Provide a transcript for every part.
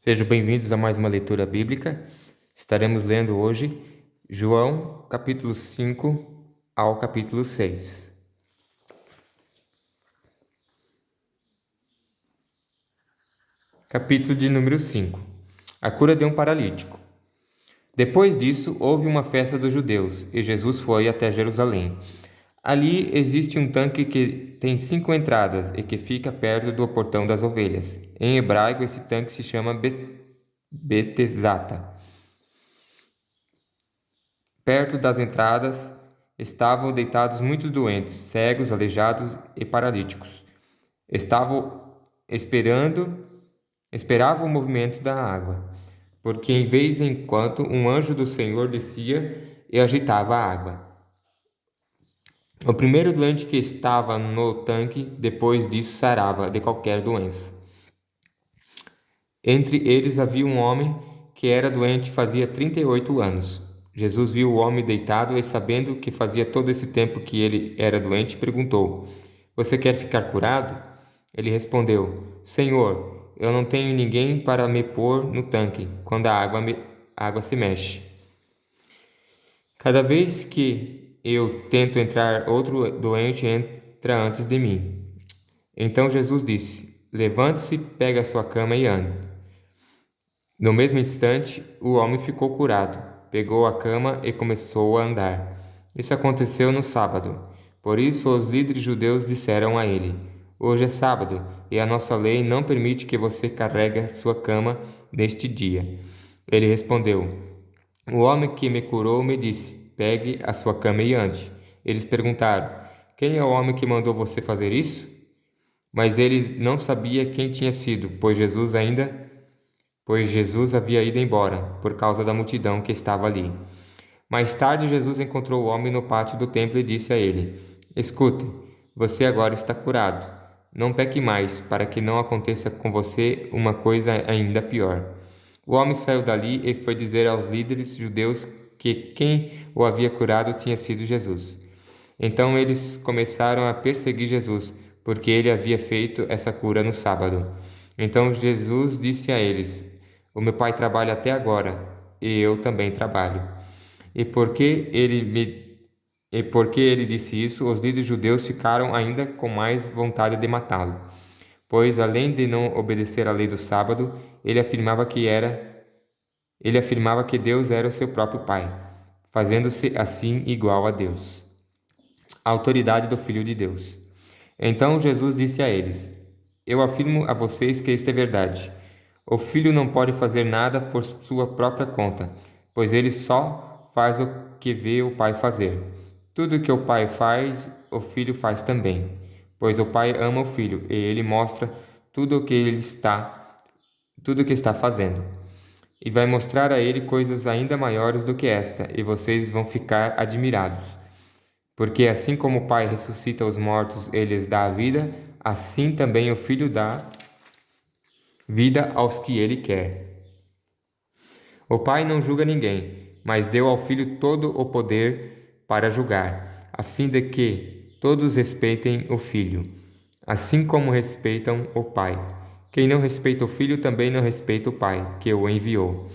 Sejam bem-vindos a mais uma leitura bíblica. Estaremos lendo hoje João, capítulo 5 ao capítulo 6. Capítulo de número 5. A cura de um paralítico. Depois disso, houve uma festa dos judeus, e Jesus foi até Jerusalém. Ali existe um tanque que tem 5 entradas e que fica perto do portão das ovelhas. Em hebraico, esse tanque se chama Betesata. Perto das entradas estavam deitados muitos doentes, cegos, aleijados e paralíticos. Esperavam o movimento da água, porque em vez em quando um anjo do Senhor descia e agitava a água. O primeiro doente que estava no tanque, depois disso, sarava de qualquer doença. Entre eles havia um homem que era doente fazia 38 anos. Jesus viu o homem deitado e, sabendo que fazia todo esse tempo que ele era doente, perguntou: Você quer ficar curado? Ele respondeu: Senhor, eu não tenho ninguém para me pôr no tanque quando a água se mexe. Cada vez que eu tento entrar, outro doente entra antes de mim. Então Jesus disse: Levante-se, pegue a sua cama e ande. No mesmo instante, o homem ficou curado, pegou a cama e começou a andar. Isso aconteceu no sábado. Por isso, os líderes judeus disseram a ele: Hoje é sábado e a nossa lei não permite que você carregue a sua cama neste dia. Ele respondeu: O homem que me curou me disse: Pegue a sua cama e ande. Eles perguntaram: Quem é o homem que mandou você fazer isso? Mas ele não sabia quem tinha sido, pois Jesus havia ido embora, por causa da multidão que estava ali. Mais tarde, Jesus encontrou o homem no pátio do templo e disse a ele: Escute, você agora está curado. Não peque mais, para que não aconteça com você uma coisa ainda pior. O homem saiu dali e foi dizer aos líderes judeus que quem o havia curado tinha sido Jesus. Então eles começaram a perseguir Jesus, porque ele havia feito essa cura no sábado. Então Jesus disse a eles: O meu pai trabalha até agora, e eu também trabalho. E porque ele disse isso, os líderes judeus ficaram ainda com mais vontade de matá-lo, pois além de não obedecer à lei do sábado, ele afirmava que Deus era o seu próprio pai, fazendo-se assim igual a Deus. A autoridade do Filho de Deus. Então Jesus disse a eles: Eu afirmo a vocês que isto é verdade. O filho não pode fazer nada por sua própria conta, pois ele só faz o que vê o pai fazer. Tudo o que o pai faz, o filho faz também, pois o pai ama o filho e ele mostra tudo o que está fazendo. E vai mostrar a ele coisas ainda maiores do que esta, e vocês vão ficar admirados. Porque assim como o Pai ressuscita os mortos e lhes dá a vida, assim também o Filho dá vida aos que ele quer. O Pai não julga ninguém, mas deu ao Filho todo o poder para julgar, a fim de que todos respeitem o Filho, assim como respeitam o Pai. Quem não respeita o Filho também não respeita o Pai, que o enviou.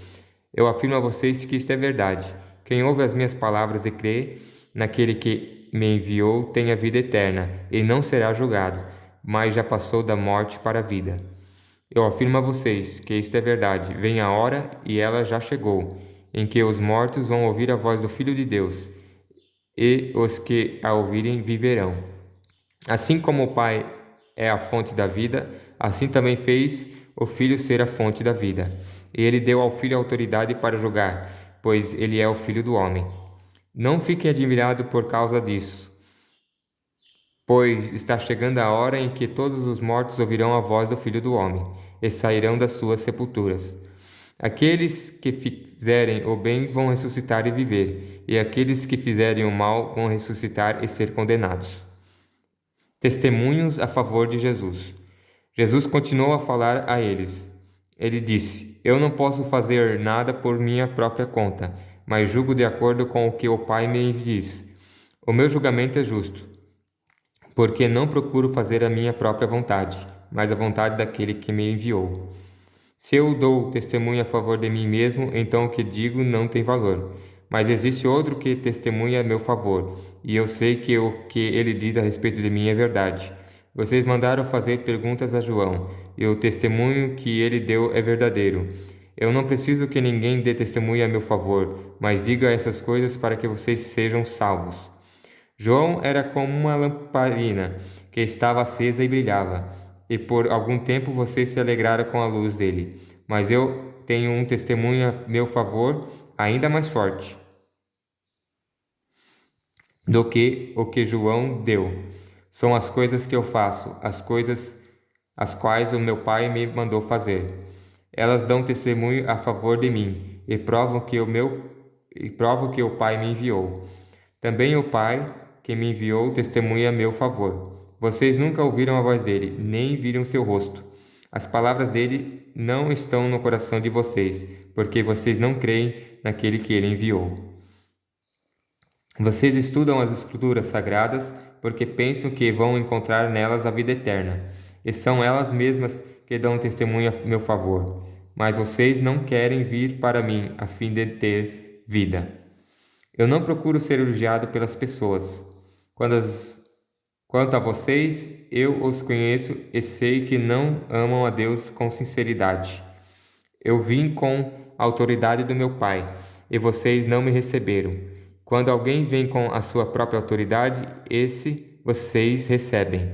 Eu afirmo a vocês que isto é verdade. Quem ouve as minhas palavras e crê naquele que me enviou tem a vida eterna, e não será julgado, mas já passou da morte para a vida. Eu afirmo a vocês que isto é verdade. Vem a hora, e ela já chegou, em que os mortos vão ouvir a voz do Filho de Deus, e os que a ouvirem viverão. Assim como o Pai é a fonte da vida, assim também fez o Filho ser a fonte da vida. E ele deu ao Filho autoridade para julgar, pois ele é o Filho do homem. Não fiquem admirados por causa disso, pois está chegando a hora em que todos os mortos ouvirão a voz do Filho do homem, e sairão das suas sepulturas. Aqueles que fizerem o bem vão ressuscitar e viver, e aqueles que fizerem o mal vão ressuscitar e ser condenados. Testemunhos a favor de Jesus. Jesus continuou a falar a eles. Ele disse: Eu não posso fazer nada por minha própria conta, mas julgo de acordo com o que o Pai me diz. O meu julgamento é justo, porque não procuro fazer a minha própria vontade, mas a vontade daquele que me enviou. Se eu dou testemunho a favor de mim mesmo, então o que digo não tem valor. Mas existe outro que testemunha a meu favor, e eu sei que o que ele diz a respeito de mim é verdade. Vocês mandaram fazer perguntas a João, e o testemunho que ele deu é verdadeiro. Eu não preciso que ninguém dê testemunho a meu favor, mas diga essas coisas para que vocês sejam salvos. João era como uma lamparina que estava acesa e brilhava, e por algum tempo vocês se alegraram com a luz dele. Mas eu tenho um testemunho a meu favor ainda mais forte do que o que João deu. São as coisas que eu faço, as coisas as quais o meu Pai me mandou fazer. Elas dão testemunho a favor de mim e provam que o Pai me enviou. Também o Pai que me enviou testemunha a meu favor. Vocês nunca ouviram a voz dele, nem viram seu rosto. As palavras dele não estão no coração de vocês, porque vocês não creem naquele que ele enviou. Vocês estudam as Escrituras Sagradas porque pensam que vão encontrar nelas a vida eterna, e são elas mesmas que dão testemunho a meu favor. Mas vocês não querem vir para mim a fim de ter vida. Eu não procuro ser elogiado pelas pessoas. Quanto a vocês, eu os conheço e sei que não amam a Deus com sinceridade. Eu vim com a autoridade do meu Pai, e vocês não me receberam. Quando alguém vem com a sua própria autoridade, esse vocês recebem.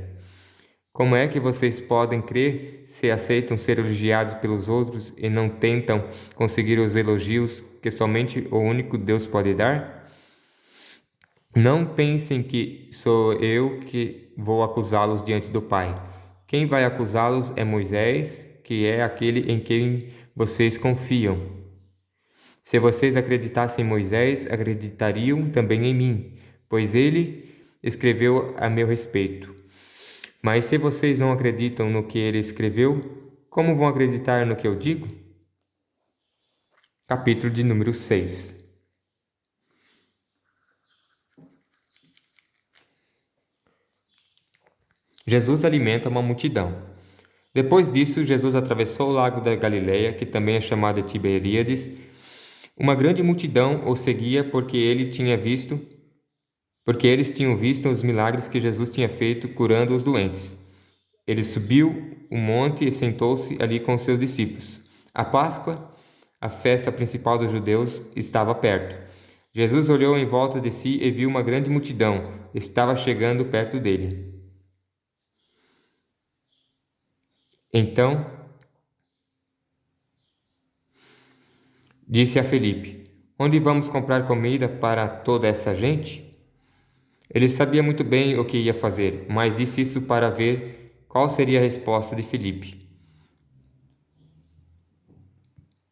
Como é que vocês podem crer se aceitam ser elogiados pelos outros e não tentam conseguir os elogios que somente o único Deus pode dar? Não pensem que sou eu que vou acusá-los diante do Pai. Quem vai acusá-los é Moisés, que é aquele em quem vocês confiam. Se vocês acreditassem em Moisés, acreditariam também em mim, pois ele escreveu a meu respeito. Mas se vocês não acreditam no que ele escreveu, como vão acreditar no que eu digo? Capítulo de número 6. Jesus alimenta uma multidão. Depois disso, Jesus atravessou o lago da Galileia, que também é chamado de Tiberíades. Uma grande multidão o seguia porque eles tinham visto os milagres que Jesus tinha feito curando os doentes. Ele subiu o monte e sentou-se ali com seus discípulos. A Páscoa, a festa principal dos judeus, estava perto. Jesus olhou em volta de si e viu uma grande multidão. Estava chegando perto dele. Então, disse a Felipe: Onde vamos comprar comida para toda essa gente? Ele sabia muito bem o que ia fazer, mas disse isso para ver qual seria a resposta de Felipe.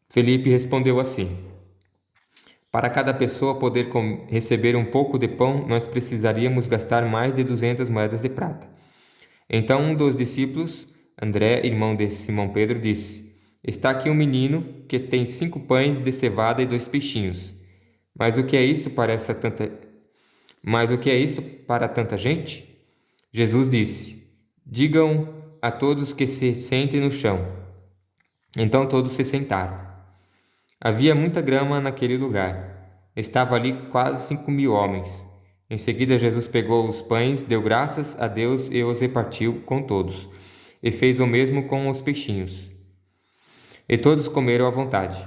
Felipe respondeu assim: Para cada pessoa poder receber um pouco de pão, nós precisaríamos gastar mais de 200 moedas de prata. Então um dos discípulos, André, irmão de Simão Pedro, disse: Está aqui um menino que tem 5 pães de cevada e 2 peixinhos. Mas o que é isto para tanta gente? Jesus disse: Digam a todos que se sentem no chão. Então todos se sentaram. Havia muita grama naquele lugar. Estava ali quase 5.000 homens. Em seguida Jesus pegou os pães, deu graças a Deus e os repartiu com todos, e fez o mesmo com os peixinhos. E todos comeram à vontade.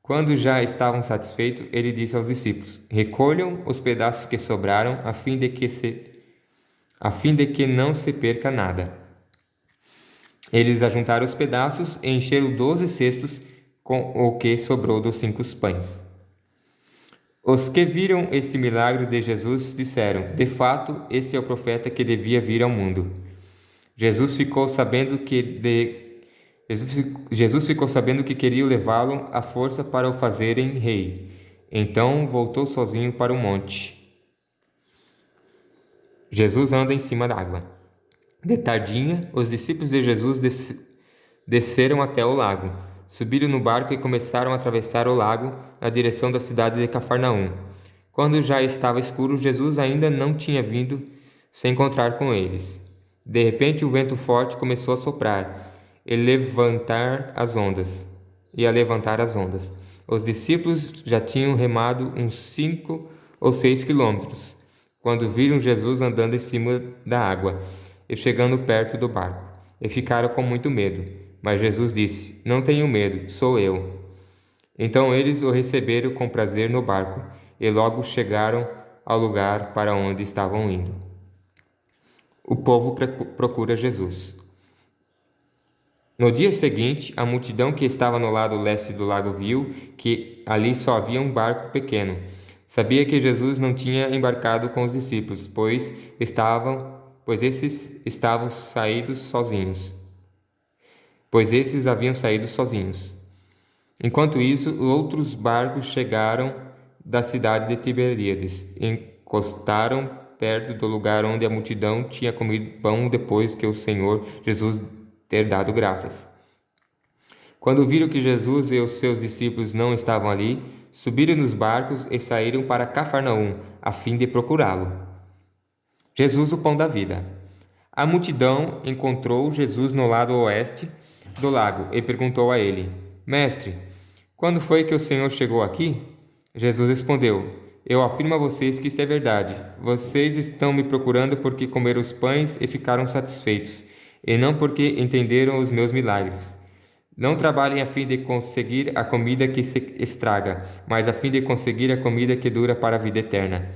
Quando já estavam satisfeitos, ele disse aos discípulos: Recolham os pedaços que sobraram, a fim de que não se perca nada. Eles ajuntaram os pedaços e encheram 12 cestos com o que sobrou dos 5 pães. Os que viram este milagre de Jesus disseram: De fato, esse é o profeta que devia vir ao mundo. Jesus ficou sabendo que queriam levá-lo à força para o fazerem rei. Então voltou sozinho para o monte. Jesus anda em cima da água. De tardinha, os discípulos de Jesus desceram até o lago, subiram no barco e começaram a atravessar o lago na direção da cidade de Cafarnaum. Quando já estava escuro, Jesus ainda não tinha vindo se encontrar com eles. De repente, o vento forte começou a soprar, e levantar as ondas. Os discípulos já tinham remado uns 5 ou 6 quilômetros, quando viram Jesus andando em cima da água e chegando perto do barco, e ficaram com muito medo. Mas Jesus disse: Não tenham medo, sou eu. Então eles o receberam com prazer no barco, e logo chegaram ao lugar para onde estavam indo. O povo procura Jesus. No dia seguinte, a multidão que estava no lado leste do lago viu que ali só havia um barco pequeno. Sabia que Jesus não tinha embarcado com os discípulos, pois esses haviam saído sozinhos. Enquanto isso, outros barcos chegaram da cidade de Tiberíades e encostaram perto do lugar onde a multidão tinha comido pão depois que o Senhor Jesus ter dado graças. Quando viram que Jesus e os seus discípulos não estavam ali, subiram nos barcos e saíram para Cafarnaum, a fim de procurá-lo. Jesus, o pão da vida. A multidão encontrou Jesus no lado oeste do lago e perguntou a ele: Mestre, quando foi que o Senhor chegou aqui? Jesus respondeu: Eu afirmo a vocês que isto é verdade. Vocês estão me procurando porque comeram os pães e ficaram satisfeitos, e não porque entenderam os meus milagres. Não trabalhem a fim de conseguir a comida que se estraga, mas a fim de conseguir a comida que dura para a vida eterna.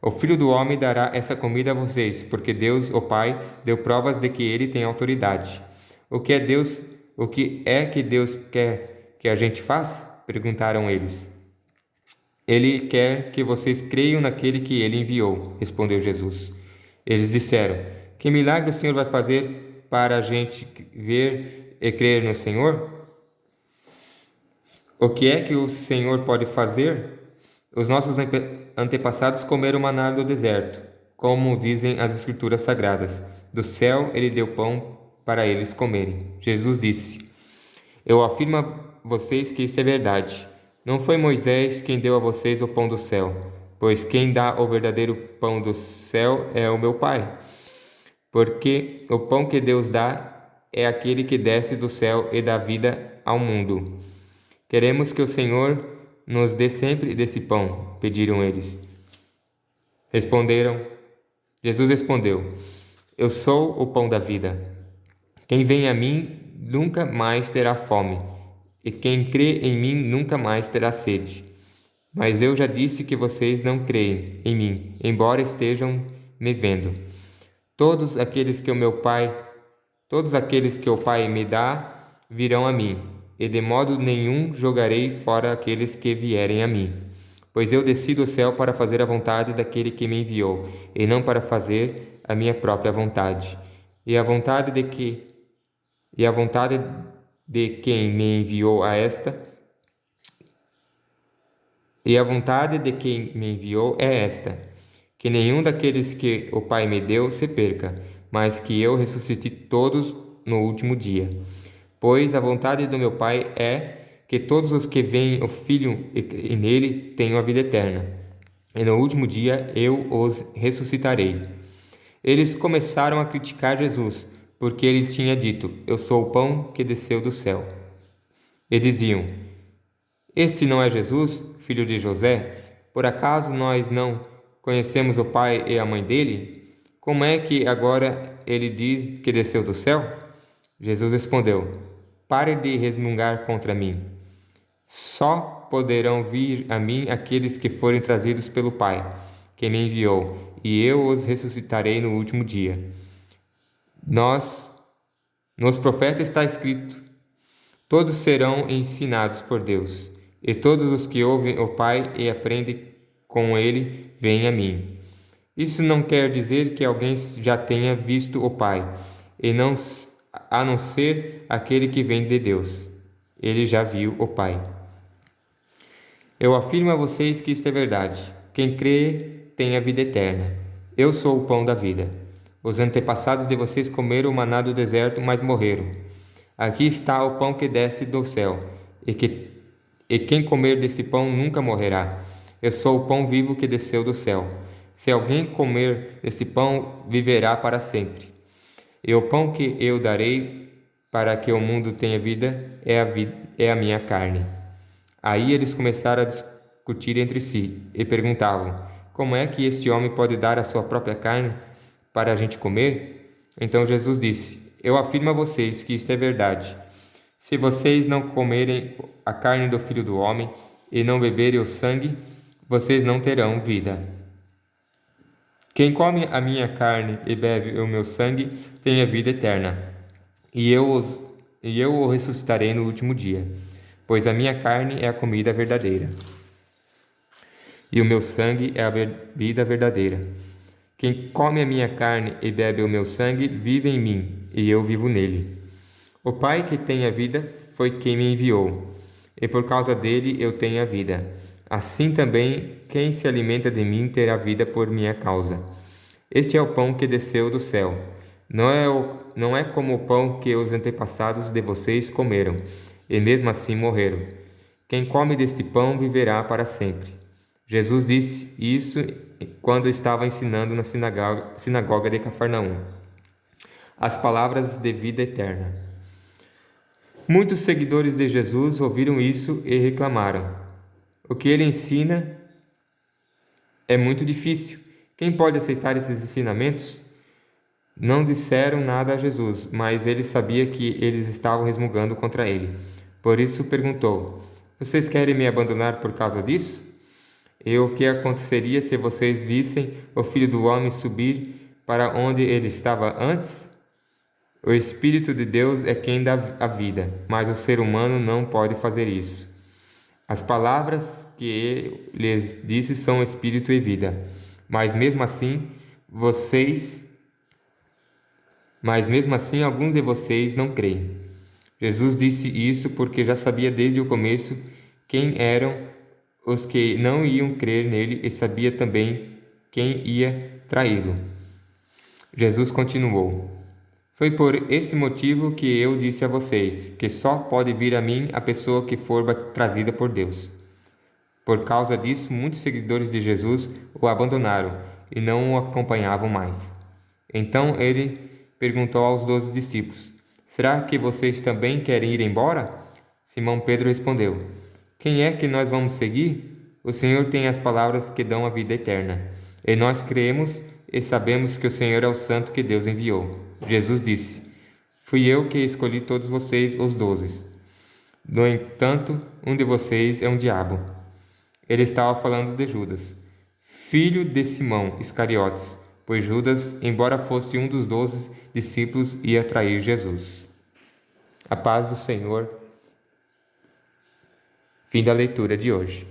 O Filho do Homem dará essa comida a vocês, porque Deus, o Pai, deu provas de que ele tem autoridade. O que é que Deus quer que a gente faça? Perguntaram eles. Ele quer que vocês creiam naquele que ele enviou, respondeu Jesus. Eles disseram: Que milagre o Senhor vai fazer para a gente ver e crer no Senhor? O que é que o Senhor pode fazer? Os nossos antepassados comeram maná do deserto, como dizem as Escrituras Sagradas. Do céu ele deu pão para eles comerem. Jesus disse: Eu afirmo a vocês que isso é verdade. Não foi Moisés quem deu a vocês o pão do céu, pois quem dá o verdadeiro pão do céu é o meu Pai. Porque o pão que Deus dá é aquele que desce do céu e dá vida ao mundo. Queremos que o Senhor nos dê sempre desse pão, pediram eles. Jesus respondeu: Eu sou o pão da vida. Quem vem a mim nunca mais terá fome, e quem crê em mim nunca mais terá sede. Mas eu já disse que vocês não creem em mim, embora estejam me vendo. Todos aqueles que o Pai me dá virão a mim, e de modo nenhum jogarei fora aqueles que vierem a mim. Pois eu desci do céu para fazer a vontade daquele que me enviou, e não para fazer a minha própria vontade. E a vontade de quem me enviou é esta: que nenhum daqueles que o Pai me deu se perca, mas que eu ressuscite todos no último dia. Pois a vontade do meu Pai é que todos os que veem o Filho e nele tenham a vida eterna, e no último dia eu os ressuscitarei. Eles começaram a criticar Jesus, porque ele tinha dito: Eu sou o pão que desceu do céu. E diziam: Este não é Jesus, filho de José? Por acaso nós não conhecemos o pai e a mãe dele? Como é que agora ele diz que desceu do céu? Jesus respondeu: Pare de resmungar contra mim. Só poderão vir a mim aqueles que forem trazidos pelo Pai, que me enviou, e eu os ressuscitarei no último dia. Nos profetas está escrito: todos serão ensinados por Deus, e todos os que ouvem o Pai e aprendem com ele vêm a mim. Isso não quer dizer que alguém já tenha visto o Pai, a não ser aquele que vem de Deus. Ele já viu o Pai. Eu afirmo a vocês que isto é verdade. Quem crê tem a vida eterna. Eu sou o pão da vida. Os antepassados de vocês comeram o maná do deserto, mas morreram. Aqui está o pão que desce do céu, e quem comer desse pão nunca morrerá. Eu sou o pão vivo que desceu do céu. Se alguém comer desse pão, viverá para sempre. E o pão que eu darei para que o mundo tenha vida é a minha carne. Aí eles começaram a discutir entre si e perguntavam: como é que este homem pode dar a sua própria carne para a gente comer? Então Jesus disse: eu afirmo a vocês que isto é verdade. Se vocês não comerem a carne do Filho do Homem e não beberem o sangue, vocês não terão vida. Quem come a minha carne e bebe o meu sangue tem a vida eterna, e eu o ressuscitarei no último dia, pois a minha carne é a comida verdadeira, e o meu sangue é a bebida verdadeira. Quem come a minha carne e bebe o meu sangue vive em mim, e eu vivo nele. O Pai que tem a vida foi quem me enviou, e por causa dele eu tenho a vida. Assim também, quem se alimenta de mim terá vida por minha causa. Este é o pão que desceu do céu. Não é como o pão que os antepassados de vocês comeram, e mesmo assim morreram. Quem come deste pão viverá para sempre. Jesus disse isso quando estava ensinando na sinagoga de Cafarnaum. As palavras de vida eterna. Muitos seguidores de Jesus ouviram isso e reclamaram: o que ele ensina é muito difícil. Quem pode aceitar esses ensinamentos? Não disseram nada a Jesus, mas ele sabia que eles estavam resmungando contra ele. Por isso perguntou: vocês querem me abandonar por causa disso? E o que aconteceria se vocês vissem o Filho do Homem subir para onde ele estava antes? O Espírito de Deus é quem dá a vida, mas o ser humano não pode fazer isso. As palavras que ele lhes disse são Espírito e vida, mas mesmo assim alguns de vocês não creem. Jesus disse isso porque já sabia desde o começo quem eram os que não iam crer nele e sabia também quem ia traí-lo. Jesus continuou: foi por esse motivo que eu disse a vocês que só pode vir a mim a pessoa que for trazida por Deus. Por causa disso, muitos seguidores de Jesus o abandonaram e não o acompanhavam mais. Então ele perguntou aos 12 discípulos: será que vocês também querem ir embora? Simão Pedro respondeu: quem é que nós vamos seguir? O Senhor tem as palavras que dão a vida eterna. E nós cremos e sabemos que o Senhor é o Santo que Deus enviou. Jesus disse: fui eu que escolhi todos vocês, os 12. No entanto, um de vocês é um diabo. Ele estava falando de Judas, filho de Simão Iscariotes, pois Judas, embora fosse um dos 12 discípulos, ia trair Jesus. A paz do Senhor. Fim da leitura de hoje.